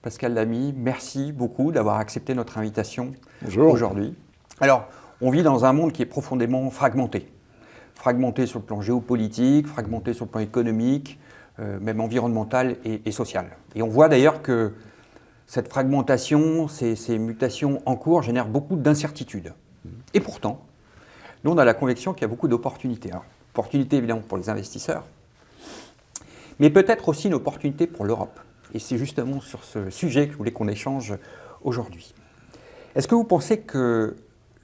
Pascal Lamy, merci beaucoup d'avoir accepté notre invitation Bonjour. Aujourd'hui. Alors, on vit dans un monde qui est profondément fragmenté. Fragmenté sur le plan géopolitique, fragmenté sur le plan économique, même environnemental et social. Et on voit d'ailleurs que cette fragmentation, ces mutations en cours génèrent beaucoup d'incertitudes. Et pourtant, nous, on a la conviction qu'il y a beaucoup d'opportunités. Alors, opportunités évidemment pour les investisseurs, mais peut-être aussi une opportunité pour l'Europe. Et c'est justement sur ce sujet que je voulais qu'on échange aujourd'hui. Est-ce que vous pensez que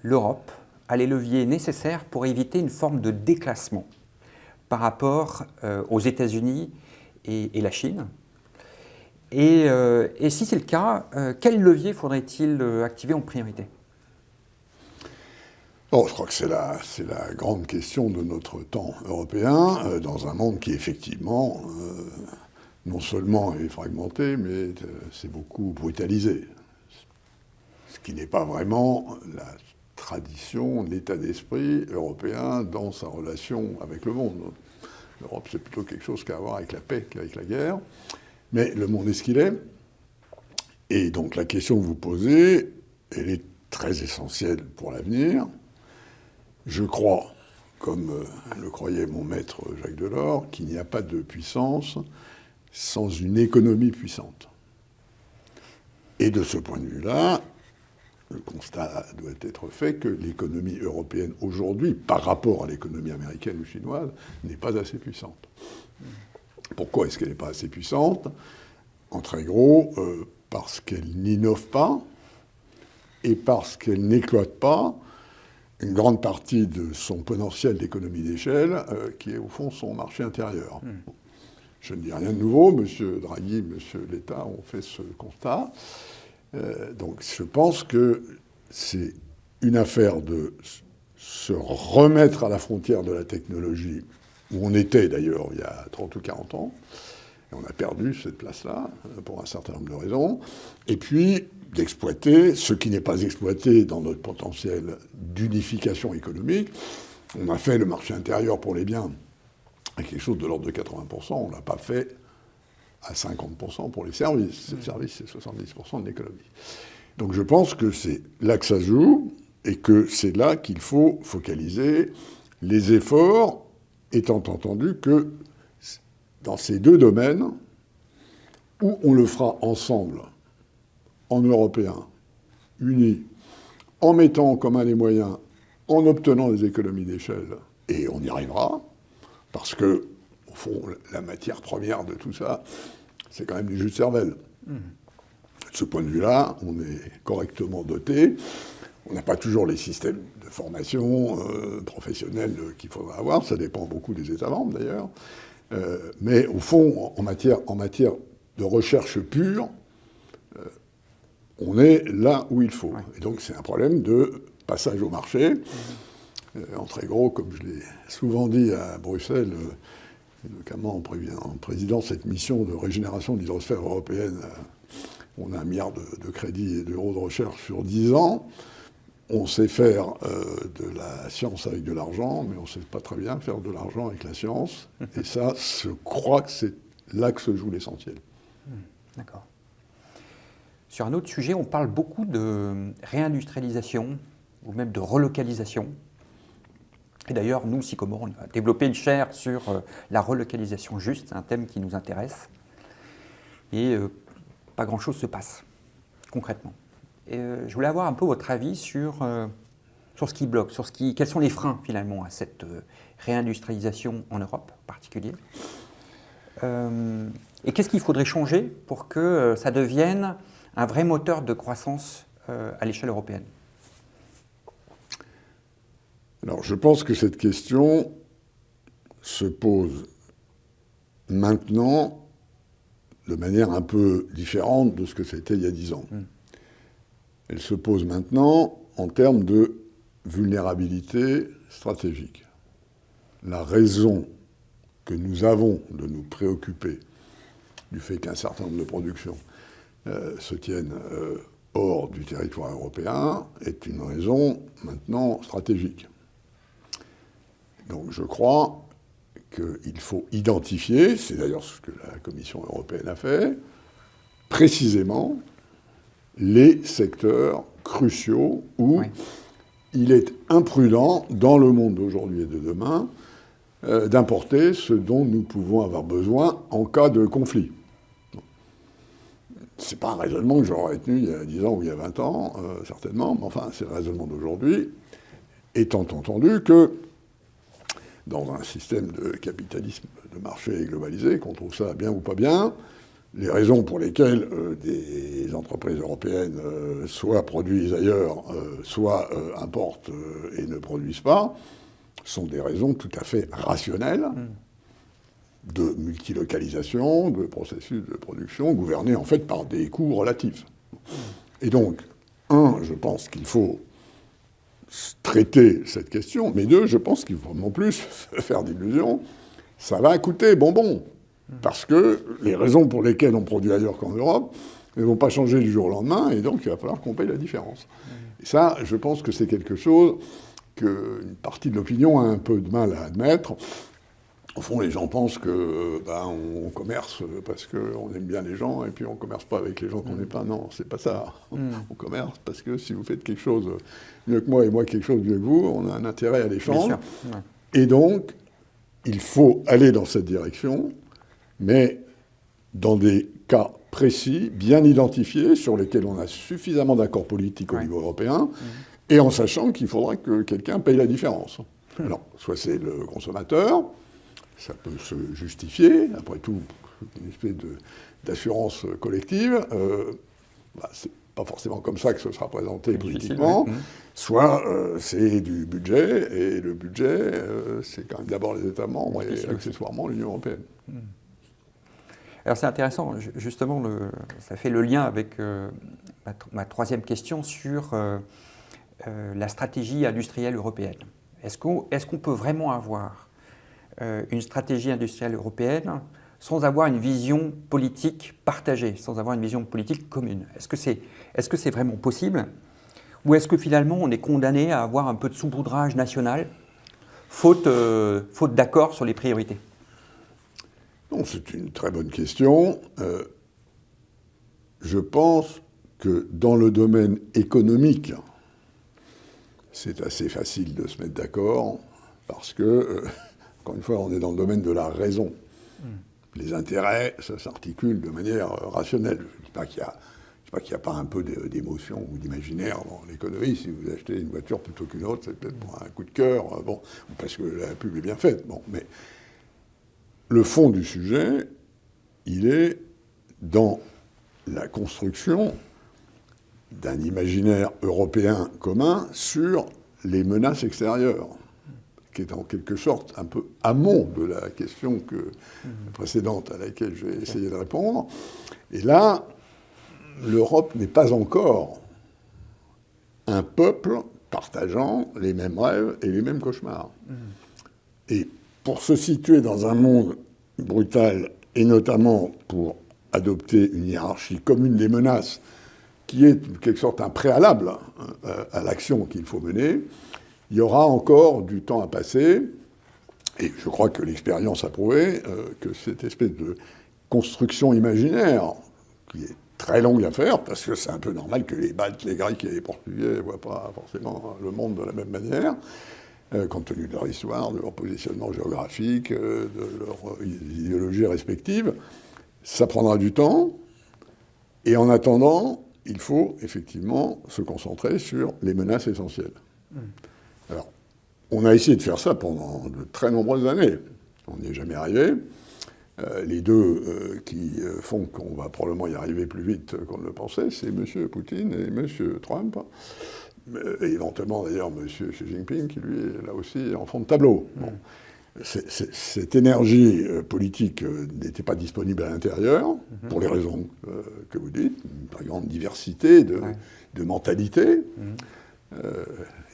l'Europe a les leviers nécessaires pour éviter une forme de déclassement par rapport aux États-Unis et la Chine ? Et si c'est le cas, quel levier faudrait-il activer en priorité ? Bon, je crois que c'est la grande question de notre temps européen, dans un monde qui effectivement, non seulement est fragmenté, mais c'est beaucoup brutalisé. Ce qui n'est pas vraiment la tradition, l'état d'esprit européen dans sa relation avec le monde. L'Europe, c'est plutôt quelque chose qu'à voir avec la paix qu'avec la guerre. Mais le monde est ce qu'il est. Et donc la question que vous posez, elle est très essentielle pour l'avenir. Je crois, comme le croyait mon maître Jacques Delors, qu'il n'y a pas de puissance sans une économie puissante. Et de ce point de vue-là, le constat doit être fait que l'économie européenne aujourd'hui, par rapport à l'économie américaine ou chinoise, n'est pas assez puissante. Pourquoi est-ce qu'elle n'est pas assez puissante ? En très gros, parce qu'elle n'innove pas et parce qu'elle n'exploite pas une grande partie de son potentiel d'économie d'échelle, qui est au fond son marché intérieur. Je ne dis rien de nouveau, M. Draghi, M. Letta ont fait ce constat. Donc je pense que c'est une affaire de se remettre à la frontière de la technologie, où on était d'ailleurs il y a 30 ou 40 ans, et on a perdu cette place-là pour un certain nombre de raisons, et puis d'exploiter ce qui n'est pas exploité dans notre potentiel d'unification économique. On a fait le marché intérieur pour les biens à quelque chose de l'ordre de 80%, on ne l'a pas fait à 50% pour les services. Les services, c'est 70% de l'économie. Donc je pense que c'est là que ça joue et que c'est là qu'il faut focaliser les efforts, étant entendu que dans ces deux domaines, où on le fera ensemble, en Européens, unis, en mettant en commun les moyens, en obtenant des économies d'échelle, et on y arrivera, parce que, au fond, la matière première de tout ça, c'est quand même du jus de cervelle. De ce point de vue-là, on est correctement doté. On n'a pas toujours les systèmes de formation professionnelle qu'il faudra avoir. Ça dépend beaucoup des États membres, d'ailleurs. Mais au fond, en matière de recherche pure, on est là où il faut. Et donc, c'est un problème de passage au marché. En très gros, comme je l'ai souvent dit à Bruxelles, notamment en présidant cette mission de régénération de l'hydrosphère européenne, on a 1 milliard de crédits et d'euros de recherche sur 10 ans. On sait faire de la science avec de l'argent, mais on ne sait pas très bien faire de l'argent avec la science. Et ça, je crois que c'est là que se joue l'essentiel. D'accord. Sur un autre sujet, on parle beaucoup de réindustrialisation ou même de relocalisation. Et d'ailleurs, nous, Sycomore, on a développé une chaire sur la relocalisation juste, c'est un thème qui nous intéresse. Et pas grand-chose se passe, concrètement. Et je voulais avoir un peu votre avis sur ce qui bloque, quels sont les freins, finalement, à cette réindustrialisation en Europe, en particulier. Et qu'est-ce qu'il faudrait changer pour que ça devienne un vrai moteur de croissance à l'échelle européenne ? Alors, je pense que cette question se pose maintenant de manière un peu différente de ce que c'était il y a 10 ans. Elle se pose maintenant en termes de vulnérabilité stratégique. La raison que nous avons de nous préoccuper du fait qu'un certain nombre de productions se tiennent hors du territoire européen est une raison maintenant stratégique. Donc je crois qu'il faut identifier, c'est d'ailleurs ce que la Commission européenne a fait, précisément les secteurs cruciaux où il est imprudent, dans le monde d'aujourd'hui et de demain, d'importer ce dont nous pouvons avoir besoin en cas de conflit. C'est pas un raisonnement que j'aurais tenu il y a 10 ans ou il y a 20 ans, certainement, mais enfin, c'est le raisonnement d'aujourd'hui, étant entendu que dans un système de capitalisme de marché globalisé, qu'on trouve ça bien ou pas bien, les raisons pour lesquelles des entreprises européennes soit produisent ailleurs, soit importent et ne produisent pas, sont des raisons tout à fait rationnelles de multilocalisation, de processus de production, gouvernés en fait par des coûts relatifs. Et donc, je pense qu'il faut traiter cette question, mais deux, je pense qu'il faut non plus faire d'illusions, ça va coûter bonbon. Parce que les raisons pour lesquelles on produit ailleurs qu'en Europe ne vont pas changer du jour au lendemain, et donc il va falloir qu'on paye la différence. Et ça, je pense que c'est quelque chose qu'une partie de l'opinion a un peu de mal à admettre. Au fond, les gens pensent que on commerce parce qu'on aime bien les gens, et puis on ne commerce pas avec les gens qu'on n'aime pas. Non, c'est pas ça. On commerce parce que si vous faites quelque chose mieux que moi, et moi quelque chose mieux que vous, on a un intérêt à l'échange. Et donc, il faut aller dans cette direction, mais dans des cas précis, bien identifiés, sur lesquels on a suffisamment d'accords politiques au niveau européen, et en sachant qu'il faudra que quelqu'un paye la différence. Alors, soit c'est le consommateur, ça peut se justifier, après tout, une espèce d'assurance collective, c'est pas forcément comme ça que ce sera présenté politiquement, soit c'est du budget, et le budget, c'est quand même d'abord les États membres et accessoirement l'Union européenne. Alors c'est intéressant, justement, ça fait le lien avec ma troisième question sur la stratégie industrielle européenne. Est-ce qu'on peut vraiment avoir une stratégie industrielle européenne sans avoir une vision politique partagée, sans avoir une vision politique commune? Est-ce que c'est vraiment possible? Ou est-ce que finalement on est condamné à avoir un peu de saupoudrage national, faute d'accord sur les priorités? Non, c'est une très bonne question. Je pense que dans le domaine économique, c'est assez facile de se mettre d'accord, parce que, encore une fois, on est dans le domaine de la raison. Les intérêts, ça s'articule de manière rationnelle. Je ne dis pas qu'il n'y a pas un peu d'émotion ou d'imaginaire dans l'économie. Si vous achetez une voiture plutôt qu'une autre, c'est peut-être pour un coup de cœur, ou parce que la pub est bien faite. Mais le fond du sujet, il est dans la construction d'un imaginaire européen commun sur les menaces extérieures, qui est en quelque sorte un peu amont de la question précédente à laquelle je vais essayer de répondre. Et là, l'Europe n'est pas encore un peuple partageant les mêmes rêves et les mêmes cauchemars. Et pour se situer dans un monde brutal, et notamment pour adopter une hiérarchie commune des menaces, qui est en quelque sorte un préalable à l'action qu'il faut mener, il y aura encore du temps à passer, et je crois que l'expérience a prouvé que cette espèce de construction imaginaire, qui est très longue à faire, parce que c'est un peu normal que les Baltes, les Grecs et les Portugais ne voient pas forcément le monde de la même manière, compte tenu de leur histoire, de leur positionnement géographique, de leur idéologie respective. Ça prendra du temps, et en attendant, il faut effectivement se concentrer sur les menaces essentielles. Alors, on a essayé de faire ça pendant de très nombreuses années. On n'y est jamais arrivé. Les deux qui font qu'on va probablement y arriver plus vite qu'on ne le pensait, c'est M. Poutine et M. Trump. Et éventuellement, d'ailleurs, M. Xi Jinping, qui, lui, est là aussi en fond de tableau. Cette énergie politique n'était pas disponible à l'intérieur, pour les raisons que vous dites, une très grande diversité de mentalités.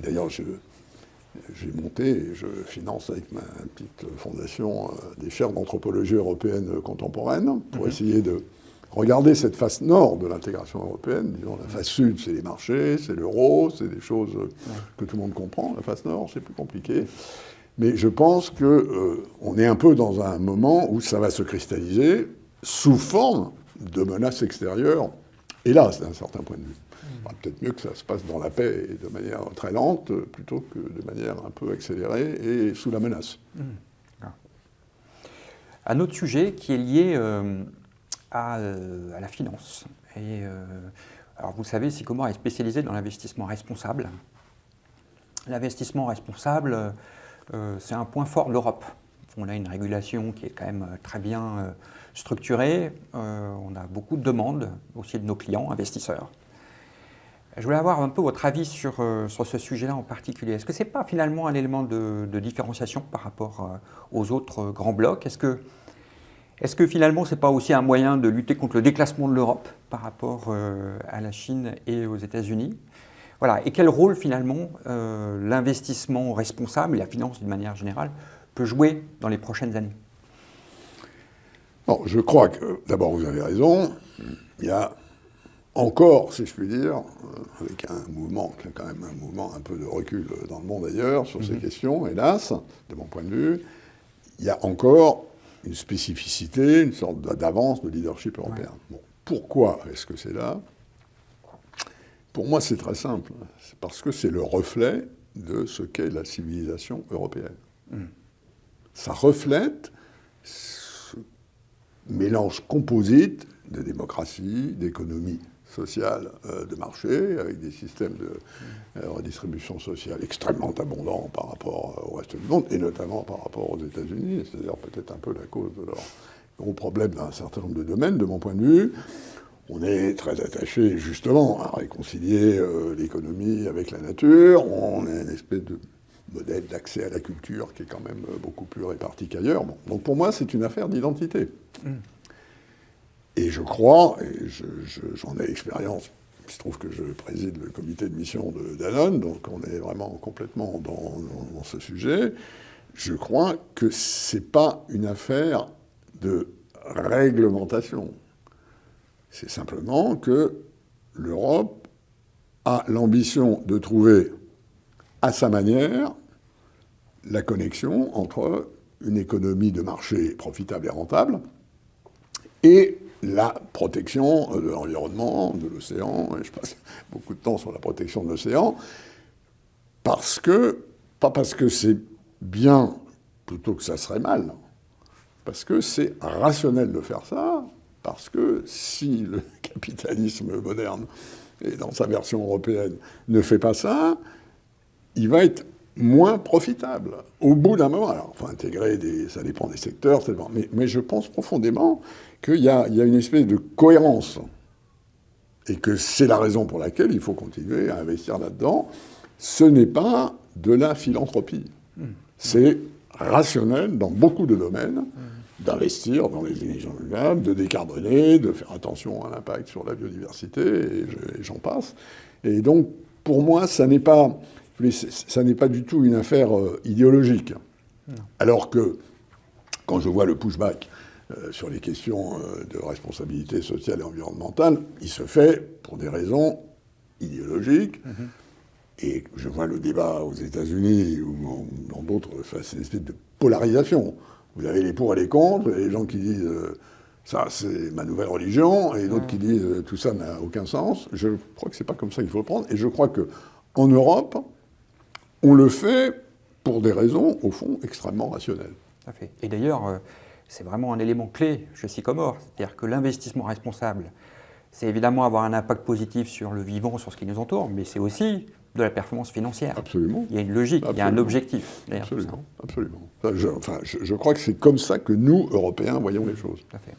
D'ailleurs, j'ai monté et je finance avec ma petite fondation des chaires d'anthropologie européenne contemporaine pour essayer de regarder cette face nord de l'intégration européenne. Disons, la face sud, c'est les marchés, c'est l'euro, c'est des choses que tout le monde comprend. La face nord, c'est plus compliqué. Mais je pense qu'on est un peu dans un moment où ça va se cristalliser sous forme de menaces extérieures, hélas, d'un certain point de vue. Peut-être mieux que ça se passe dans la paix et de manière très lente, plutôt que de manière un peu accélérée et sous la menace. Un autre sujet qui est lié à la finance. Alors vous savez, Sycomore est spécialisé dans l'investissement responsable. L'investissement responsable, c'est un point fort de l'Europe. On a une régulation qui est quand même très bien structurée. On a beaucoup de demandes aussi de nos clients, investisseurs. Je voulais avoir un peu votre avis sur ce sujet-là en particulier. Est-ce que ce n'est pas finalement un élément de différenciation par rapport aux autres grands blocs? Est-ce que finalement ce n'est pas aussi un moyen de lutter contre le déclassement de l'Europe par rapport à la Chine et aux États-Unis? Voilà. Et quel rôle finalement l'investissement responsable et la finance d'une manière générale peut jouer dans les prochaines années? Bon, je crois que, d'abord, vous avez raison. Il y a encore, si je puis dire, avec un mouvement, qui est quand même un mouvement un peu de recul dans le monde ailleurs sur ces questions, hélas, de mon point de vue, il y a encore une spécificité, une sorte d'avance de leadership européen. Bon, pourquoi est-ce que c'est là? Pour moi, c'est très simple. C'est parce que c'est le reflet de ce qu'est la civilisation européenne. Ça reflète ce mélange composite de démocratie, d'économie sociale de marché, avec des systèmes de redistribution sociale extrêmement abondants par rapport au reste du monde, et notamment par rapport aux États-Unis, c'est-à-dire peut-être un peu la cause de leurs gros problèmes dans un certain nombre de domaines, de mon point de vue. On est très attaché justement à réconcilier l'économie avec la nature, on a une espèce de modèle d'accès à la culture qui est quand même beaucoup plus réparti qu'ailleurs. Bon. Donc pour moi, c'est une affaire d'identité. Et je crois, et j'en ai l'expérience, il se trouve que je préside le comité de mission de Danone, donc on est vraiment complètement dans ce sujet. Je crois que ce n'est pas une affaire de réglementation. C'est simplement que l'Europe a l'ambition de trouver, à sa manière, la connexion entre une économie de marché profitable et rentable et la protection de l'environnement, de l'océan, et je passe beaucoup de temps sur la protection de l'océan, pas parce que c'est bien plutôt que ça serait mal, parce que c'est rationnel de faire ça, parce que si le capitalisme moderne, et dans sa version européenne, ne fait pas ça, il va être moins profitable. Au bout d'un moment, alors il faut intégrer ça dépend des secteurs, mais je pense profondément qu'il y a une espèce de cohérence et que c'est la raison pour laquelle il faut continuer à investir là-dedans. Ce n'est pas de la philanthropie. C'est rationnel dans beaucoup de domaines d'investir dans les énergies renouvelables, de décarboner, de faire attention à l'impact sur la biodiversité, et j'en passe. Et donc, pour moi, ça n'est pas du tout une affaire idéologique. Non. Alors que, quand je vois le pushback sur les questions de responsabilité sociale et environnementale, il se fait pour des raisons idéologiques. Et je vois le débat aux États-Unis ou dans d'autres, c'est une espèce de polarisation. Vous avez les pour et les contre, et les gens qui disent ça c'est ma nouvelle religion, et d'autres qui disent tout ça n'a aucun sens. Je crois que c'est pas comme ça qu'il faut le prendre, et je crois qu'en Europe, on le fait pour des raisons, au fond, extrêmement rationnelles. Tout à fait. Et d'ailleurs, c'est vraiment un élément clé chez Sycomore, c'est-à-dire que l'investissement responsable, c'est évidemment avoir un impact positif sur le vivant, sur ce qui nous entoure, mais c'est aussi de la performance financière. Absolument. Il y a une logique, il y a un objectif. Absolument, absolument. Je crois que c'est comme ça que nous, Européens, voyons les choses. Tout à fait.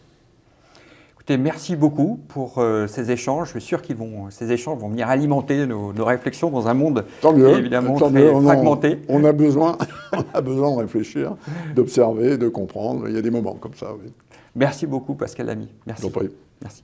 Écoutez, merci beaucoup pour ces échanges. Je suis sûr que ces échanges vont venir alimenter nos réflexions dans un monde qui est évidemment très fragmenté. On a besoin de réfléchir, d'observer, de comprendre. Il y a des moments comme ça, oui. Merci beaucoup, Pascal Lamy. Merci. Je t'en prie. Merci.